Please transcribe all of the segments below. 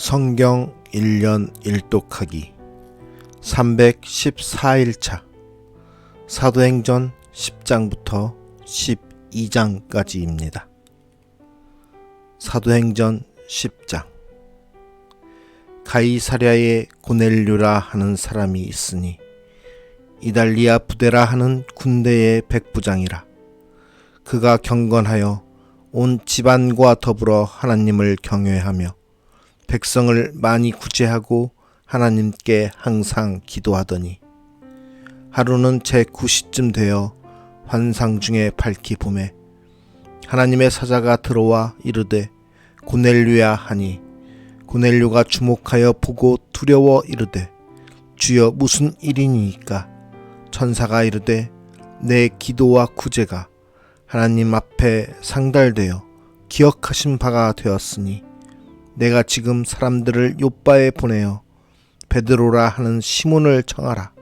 성경 1년 1독하기 314일차 사도행전 10장부터 12장까지입니다. 사도행전 10장. 가이사랴에 고넬료라 하는 사람이 있으니 이달리아 부데라 하는 군대의 백부장이라. 그가 경건하여 온 집안과 더불어 하나님을 경외하며 백성을 많이 구제하고 하나님께 항상 기도하더니 하루는 제9시쯤 되어 환상 중에 밝히 보매 하나님의 사자가 들어와 이르되 고넬료야 하니 고넬료가 주목하여 보고 두려워 이르되 주여 무슨 일이니이까. 천사가 이르되 내 기도와 구제가 하나님 앞에 상달되어 기억하신 바가 되었으니 내가 지금 사람들을 요빠에 보내어 베드로라 하는 시몬을 청하라.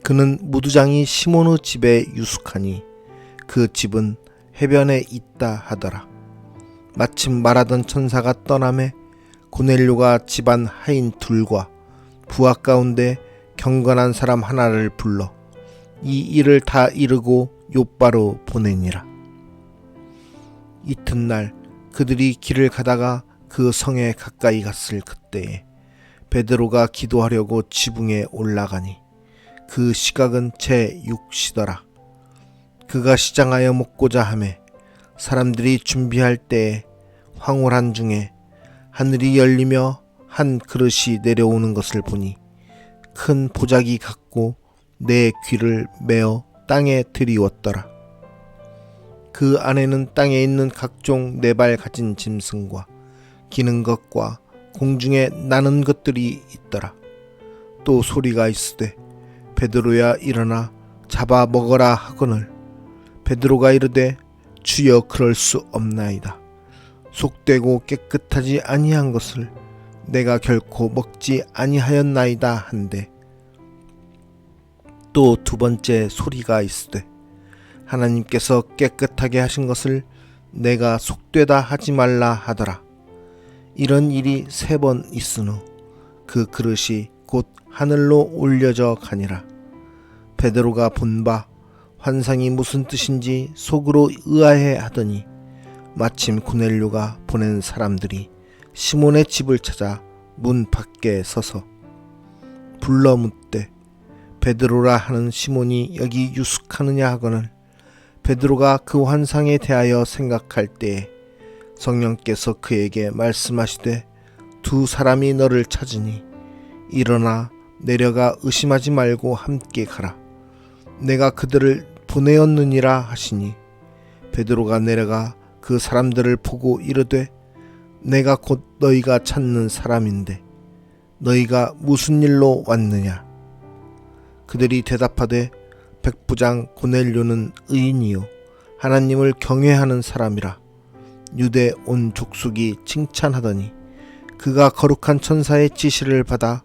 그는 무두장이 시몬의 집에 유숙하니 그 집은 해변에 있다 하더라. 마침 말하던 천사가 떠나매 고넬료가 집안 하인 둘과 부하 가운데 경건한 사람 하나를 불러 이 일을 다 이르고 요빠로 보내니라. 이튿날 그들이 길을 가다가 그 성에 가까이 갔을 그때에 베드로가 기도하려고 지붕에 올라가니 그 시각은 제6시더라. 그가 시장하여 먹고자 하매 사람들이 준비할 때에 황홀한 중에 하늘이 열리며 한 그릇이 내려오는 것을 보니 큰 보자기 같고 내 귀를 메어 땅에 들이웠더라. 그 안에는 땅에 있는 각종 네 발 가진 짐승과 기는 것과 공중에 나는 것들이 있더라. 또 소리가 있으되 베드로야 일어나 잡아 먹어라 하거늘 베드로가 이르되 주여 그럴 수 없나이다. 속되고 깨끗하지 아니한 것을 내가 결코 먹지 아니하였나이다 한데 또 두 번째 소리가 있으되 하나님께서 깨끗하게 하신 것을 내가 속되다 하지 말라 하더라. 이런 일이 3번 있은 후 그 그릇이 곧 하늘로 올려져 가니라. 베드로가 본 바 환상이 무슨 뜻인지 속으로 의아해 하더니 마침 고넬료가 보낸 사람들이 시몬의 집을 찾아 문 밖에 서서 불러 묻되 베드로라 하는 시몬이 여기 유숙하느냐 하거늘 베드로가 그 환상에 대하여 생각할 때에 성령께서 그에게 말씀하시되 두 사람이 너를 찾으니 일어나 내려가 의심하지 말고 함께 가라. 내가 그들을 보내었느니라 하시니 베드로가 내려가 그 사람들을 보고 이르되 내가 곧 너희가 찾는 사람인데 너희가 무슨 일로 왔느냐. 그들이 대답하되 백부장 고넬료는 의인이요 하나님을 경외하는 사람이라. 유대 온 족속이 칭찬하더니 그가 거룩한 천사의 지시를 받아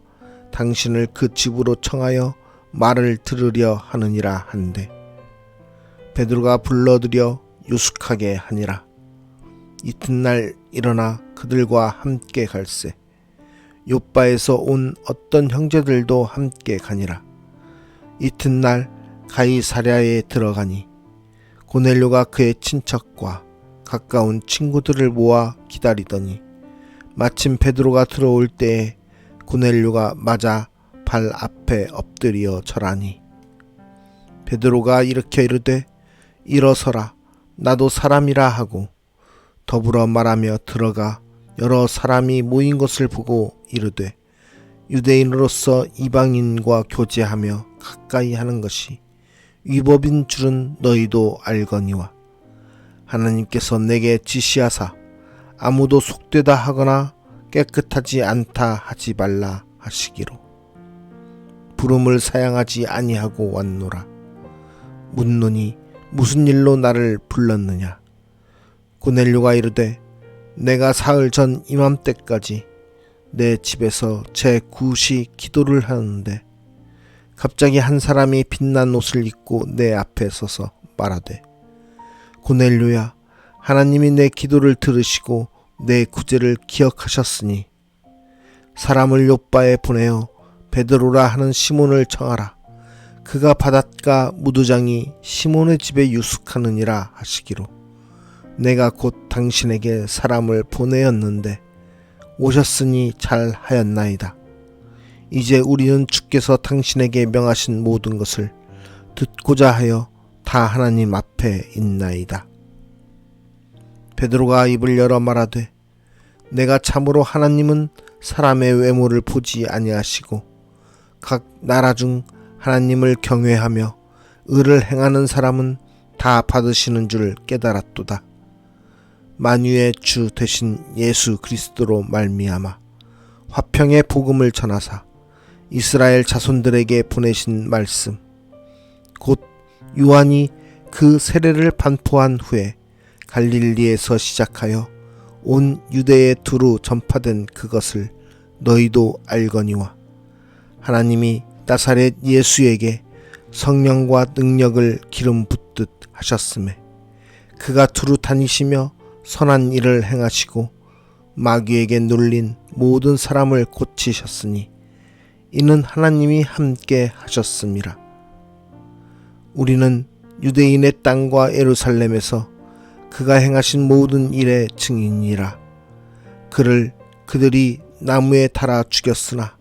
당신을 그 집으로 청하여 말을 들으려 하느니라 한데 베드로가 불러들여 유숙하게 하니라. 이튿날 일어나 그들과 함께 갈새 요빠에서 온 어떤 형제들도 함께 가니라. 이튿날 가이사랴에 들어가니 고넬료가 그의 친척과 가까운 친구들을 모아 기다리더니 마침 베드로가 들어올 때에 고넬료가 맞아 발 앞에 엎드려 절하니 베드로가 일으켜 이르되 일어서라 나도 사람이라 하고 더불어 말하며 들어가 여러 사람이 모인 것을 보고 이르되 유대인으로서 이방인과 교제하며 가까이 하는 것이 위법인 줄은 너희도 알거니와 하나님께서 내게 지시하사 아무도 속되다 하거나 깨끗하지 않다 하지 말라 하시기로 부름을 사양하지 아니하고 왔노라. 묻노니 무슨 일로 나를 불렀느냐. 고넬료가 이르되 내가 사흘 전 이맘때까지 내 집에서 제9시 기도를 하는데 갑자기 한 사람이 빛난 옷을 입고 내 앞에 서서 말하되 고넬료야 하나님이 내 기도를 들으시고 내 구제를 기억하셨으니 사람을 요빠에 보내어 베드로라 하는 시몬을 청하라. 그가 바닷가 무두장이 시몬의 집에 유숙하느니라 하시기로 내가 곧 당신에게 사람을 보내었는데 오셨으니 잘하였나이다. 이제 우리는 주께서 당신에게 명하신 모든 것을 듣고자 하여 다 하나님 앞에 있나이다. 베드로가 입을 열어 말하되 내가 참으로 하나님은 사람의 외모를 보지 아니하시고 각 나라 중 하나님을 경외하며 의를 행하는 사람은 다 받으시는 줄 깨달았도다. 만유의 주 되신 예수 그리스도로 말미암아 화평의 복음을 전하사 이스라엘 자손들에게 보내신 말씀 곧 요한이 그 세례를 반포한 후에 갈릴리에서 시작하여 온 유대에 두루 전파된 그것을 너희도 알거니와 하나님이 나사렛 예수에게 성령과 능력을 기름 붓듯 하셨음에 그가 두루 다니시며 선한 일을 행하시고 마귀에게 눌린 모든 사람을 고치셨으니 이는 하나님이 함께 하셨음이라. 우리는 유대인의 땅과 예루살렘에서 그가 행하신 모든 일의 증인이라. 그를 그들이 나무에 달아 죽였으나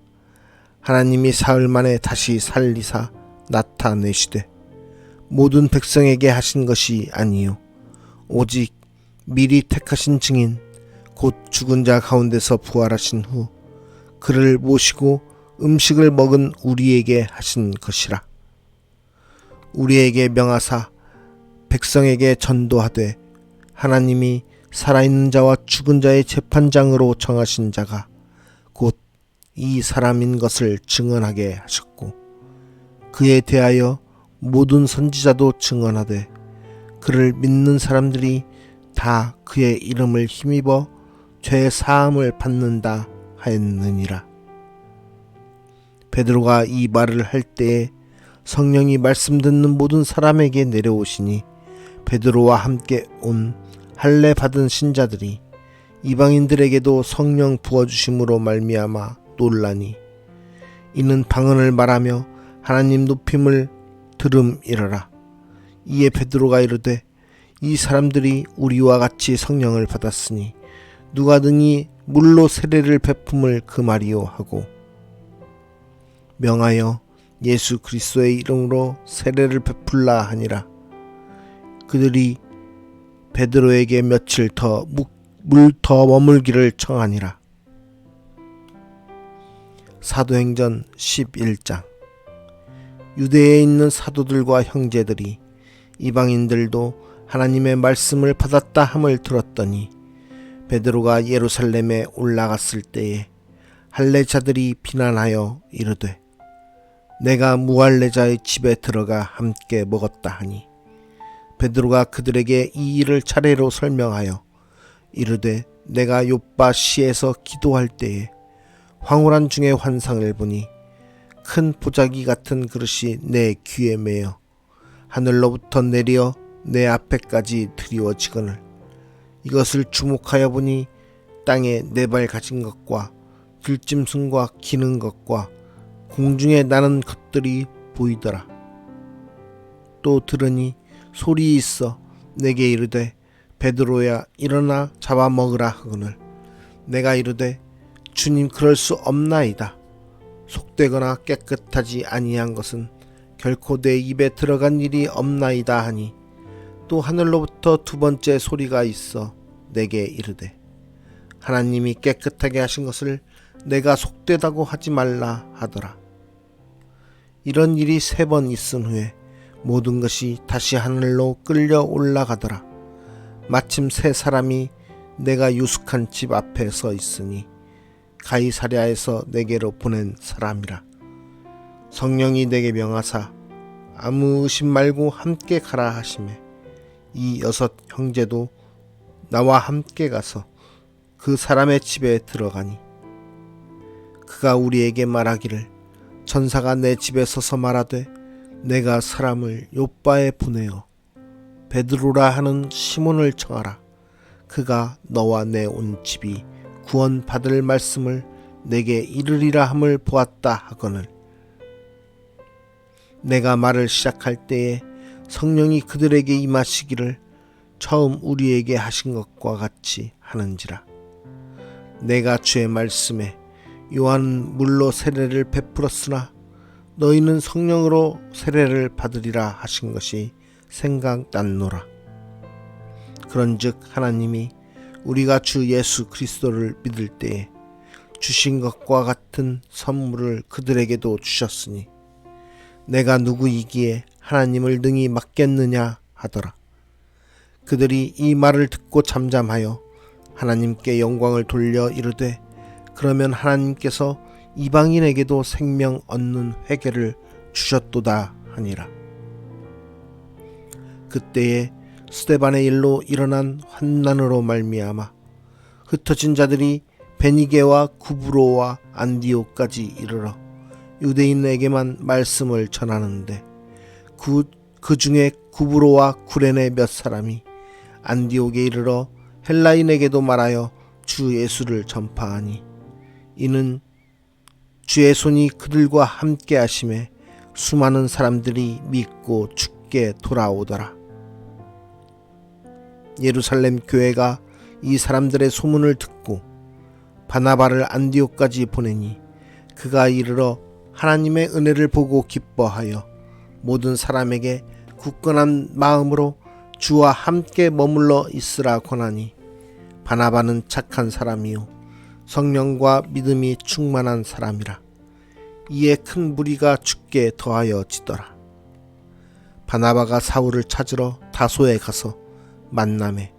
하나님이 사흘 만에 다시 살리사 나타내시되 모든 백성에게 하신 것이 아니요 오직 미리 택하신 증인 곧 죽은 자 가운데서 부활하신 후 그를 모시고 음식을 먹은 우리에게 하신 것이라. 우리에게 명하사 백성에게 전도하되 하나님이 살아있는 자와 죽은 자의 재판장으로 정하신 자가 곧 이 사람인 것을 증언하게 하셨고 그에 대하여 모든 선지자도 증언하되 그를 믿는 사람들이 다 그의 이름을 힘입어 죄 사함을 받는다 하였느니라. 베드로가 이 말을 할 때에 성령이 말씀 듣는 모든 사람에게 내려오시니 베드로와 함께 온 할례 받은 신자들이 이방인들에게도 성령 부어주심으로 말미암아 놀라니 이는 방언을 말하며 하나님 높임을 들음이러라. 이에 베드로가 이르되 이 사람들이 우리와 같이 성령을 받았으니 누가 능히 물로 세례를 베품을 금하리요 하고 명하여 예수 그리스도의 이름으로 세례를 베풀라 하니라. 그들이 베드로에게 며칠 더 물 더 머물기를 청하니라. 사도행전 11장. 유대에 있는 사도들과 형제들이 이방인들도 하나님의 말씀을 받았다 함을 들었더니 베드로가 예루살렘에 올라갔을 때에 할례자들이 비난하여 이르되 내가 무할례자의 집에 들어가 함께 먹었다 하니 베드로가 그들에게 이 일을 차례로 설명하여 이르되 내가 요빠 시에서 기도할 때에 황홀한 중에 환상을 보니 큰 보자기 같은 그릇이 내 귀에 매어 하늘로부터 내려 내 앞에까지 드리워지거늘 이것을 주목하여 보니 땅에 네 발 가진 것과 들짐승과 기는 것과 공중에 나는 것들이 보이더라. 또 들으니 소리 있어 내게 이르되 베드로야 일어나 잡아먹으라 하거늘 내가 이르되 주님 그럴 수 없나이다. 속되거나 깨끗하지 아니한 것은 결코 내 입에 들어간 일이 없나이다 하니 또 하늘로부터 두 번째 소리가 있어 내게 이르되 하나님이 깨끗하게 하신 것을 내가 속되다고 하지 말라 하더라. 이런 일이 3번 있은 후에 모든 것이 다시 하늘로 끌려 올라가더라. 마침 3사람이 내가 유숙한 집 앞에 서 있으니 가이사랴에서 내게로 보낸 사람이라. 성령이 내게 명하사 아무 의심 말고 함께 가라 하시매 이 6 형제도 나와 함께 가서 그 사람의 집에 들어가니 그가 우리에게 말하기를 천사가 내 집에 서서 말하되 내가 사람을 요빠에 보내어 베드로라 하는 시몬을 청하라. 그가 너와 내 온 집이 구원받을 말씀을 내게 이르리라 함을 보았다 하거늘 내가 말을 시작할 때에 성령이 그들에게 임하시기를 처음 우리에게 하신 것과 같이 하는지라. 내가 주의 말씀에 요한은 물로 세례를 베풀었으나 너희는 성령으로 세례를 받으리라 하신 것이 생각났노라. 그런즉 하나님이 우리가 주 예수 그리스도를 믿을 때에 주신 것과 같은 선물을 그들에게도 주셨으니 내가 누구이기에 하나님을 능히 막겠느냐 하더라. 그들이 이 말을 듣고 잠잠하여 하나님께 영광을 돌려 이르되 그러면 하나님께서 이방인에게도 생명 얻는 회개를 주셨도다 하니라. 그때에 스데반의 일로 일어난 환난으로 말미암아 흩어진 자들이 베니게와 구브로와 안디옥까지 이르러 유대인에게만 말씀을 전하는데 그 중에 구브로와 구레네 몇 사람이 안디옥에 이르러 헬라인에게도 말하여 주 예수를 전파하니 이는 주의 손이 그들과 함께 하심에 수많은 사람들이 믿고 주께 돌아오더라. 예루살렘 교회가 이 사람들의 소문을 듣고 바나바를 안디옥까지 보내니 그가 이르러 하나님의 은혜를 보고 기뻐하여 모든 사람에게 굳건한 마음으로 주와 함께 머물러 있으라 권하니 바나바는 착한 사람이요 성령과 믿음이 충만한 사람이라. 이에 큰 무리가 주께 더하여 지더라. 바나바가 사울을 찾으러 다소에 가서 만남에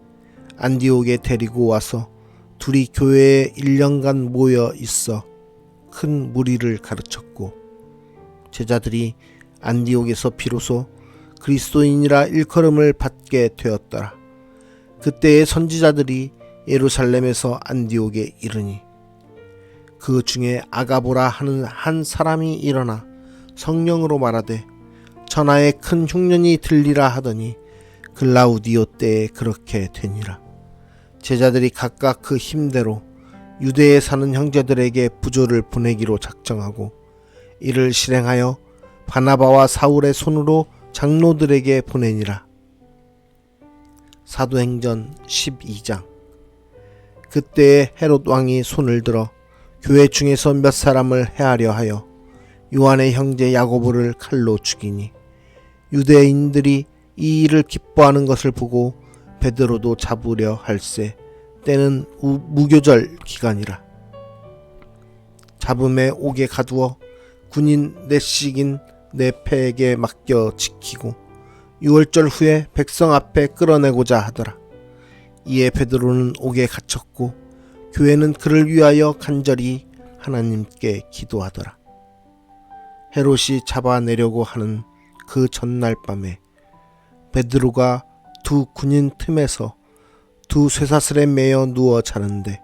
안디옥에 데리고 와서 둘이 교회에 1년간 모여 있어 큰 무리를 가르쳤고 제자들이 안디옥에서 비로소 그리스도인이라 일컬음을 받게 되었더라. 그때의 선지자들이 예루살렘에서 안디옥에 이르니 그 중에 아가보라 하는 한 사람이 일어나 성령으로 말하되 천하에 큰 흉년이 들리라 하더니 글라우디오 때에 그렇게 되니라. 제자들이 각각 그 힘대로 유대에 사는 형제들에게 부조를 보내기로 작정하고 이를 실행하여 바나바와 사울의 손으로 장로들에게 보내니라. 사도행전 12장. 그때에 헤롯 왕이 손을 들어 교회 중에서 몇 사람을 해하려 하여 요한의 형제 야고보를 칼로 죽이니 유대인들이 이 일을 기뻐하는 것을 보고 베드로도 잡으려 할세 때는 무교절 기간이라. 잡음에 옥에 가두어 군인 넷씩인 네페에게 맡겨 지키고 6월절 후에 백성 앞에 끌어내고자 하더라. 이에 베드로는 옥에 갇혔고 교회는 그를 위하여 간절히 하나님께 기도하더라. 헤롯이 잡아내려고 하는 그 전날 밤에 베드로가 두 군인 틈에서 두 쇠사슬에 매여 누워 자는데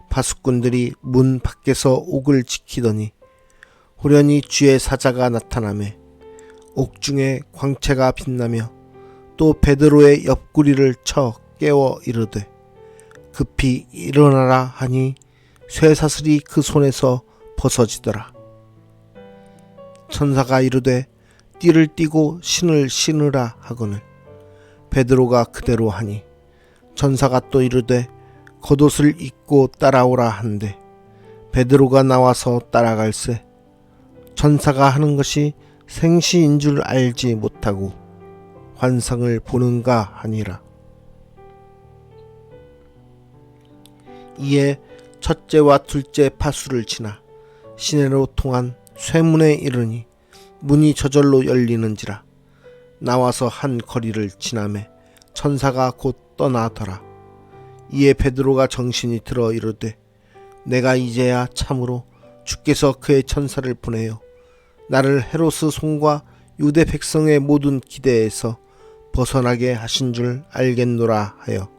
파수꾼들이 문 밖에서 옥을 지키더니 호련히 주의 사자가 나타나매 옥중에 광채가 빛나며 또 베드로의 옆구리를 쳐 깨워 이르되 급히 일어나라 하니 쇠사슬이 그 손에서 벗어지더라. 천사가 이르되 띠를 띠고 신을 신으라 하거늘 베드로가 그대로 하니 천사가 또 이르되 겉옷을 입고 따라오라 한데 베드로가 나와서 따라갈새 천사가 하는 것이 생시인 줄 알지 못하고 환상을 보는가 하니라. 이에 첫째와 둘째 파수를 지나 시내로 통한 쇠문에 이르니 문이 저절로 열리는지라. 나와서 한 거리를 지나매 천사가 곧 떠나더라. 이에 베드로가 정신이 들어 이르되 내가 이제야 참으로 주께서 그의 천사를 보내어 나를 헤롯의 손과 유대 백성의 모든 기대에서 벗어나게 하신 줄 알겠노라 하여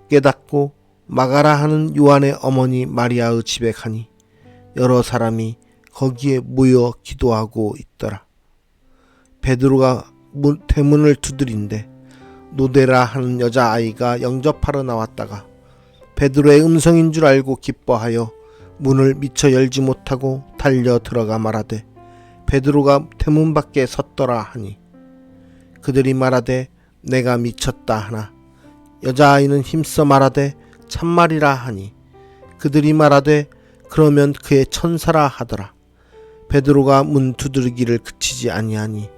깨닫고 마가라 하는 요한의 어머니 마리아의 집에 가니 여러 사람이 거기에 모여 기도하고 있더라. 베드로가 대문을 두드린데 노데라 하는 여자아이가 영접하러 나왔다가 베드로의 음성인 줄 알고 기뻐하여 문을 미처 열지 못하고 달려 들어가 말하되 베드로가 대문 밖에 섰더라 하니 그들이 말하되 내가 미쳤다 하나 여자아이는 힘써 말하되 참말이라 하니 그들이 말하되 그러면 그의 천사라 하더라. 베드로가 문 두드리기를 그치지 아니하니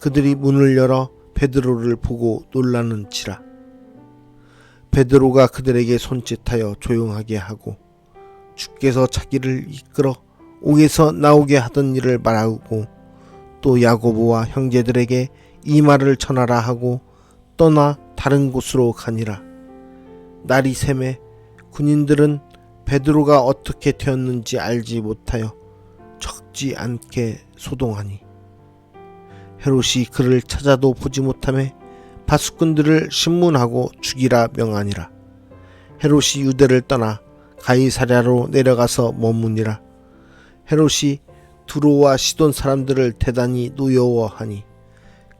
그들이 문을 열어 베드로를 보고 놀라는지라. 베드로가 그들에게 손짓하여 조용하게 하고 주께서 자기를 이끌어 옥에서 나오게 하던 일을 말하고 또 야고보와 형제들에게 이 말을 전하라 하고 떠나 다른 곳으로 가니라. 날이 새매 군인들은 베드로가 어떻게 되었는지 알지 못하여 적지 않게 소동하니 헤롯이 그를 찾아도 보지 못하매 바수꾼들을 신문하고 죽이라 명하니라. 헤롯이 유대를 떠나 가이사랴로 내려가서 머무니라. 헤롯이 두로와 시돈 사람들을 대단히 노여워하니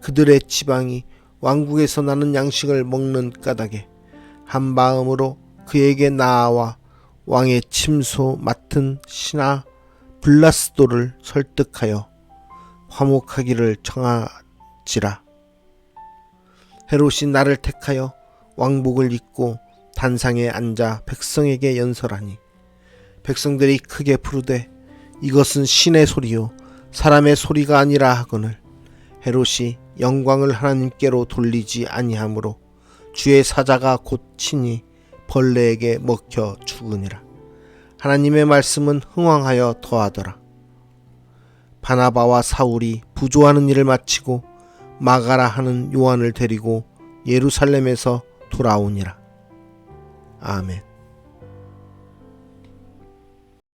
그들의 지방이 왕국에서 나는 양식을 먹는 까닭에 한 마음으로 그에게 나아와 왕의 침소 맡은 신하 블라스도를 설득하여 화목하기를 청하지라. 헤롯이 나를 택하여 왕복을 입고 단상에 앉아 백성에게 연설하니 백성들이 크게 부르되 이것은 신의 소리요 사람의 소리가 아니라 하거늘 헤롯이 영광을 하나님께로 돌리지 아니하므로 주의 사자가 곧 친히 벌레에게 먹혀 죽으니라. 하나님의 말씀은 흥왕하여 더하더라. 바나바와 사울이 부조하는 일을 마치고 마가라 하는 요한을 데리고 예루살렘에서 돌아오니라. 아멘.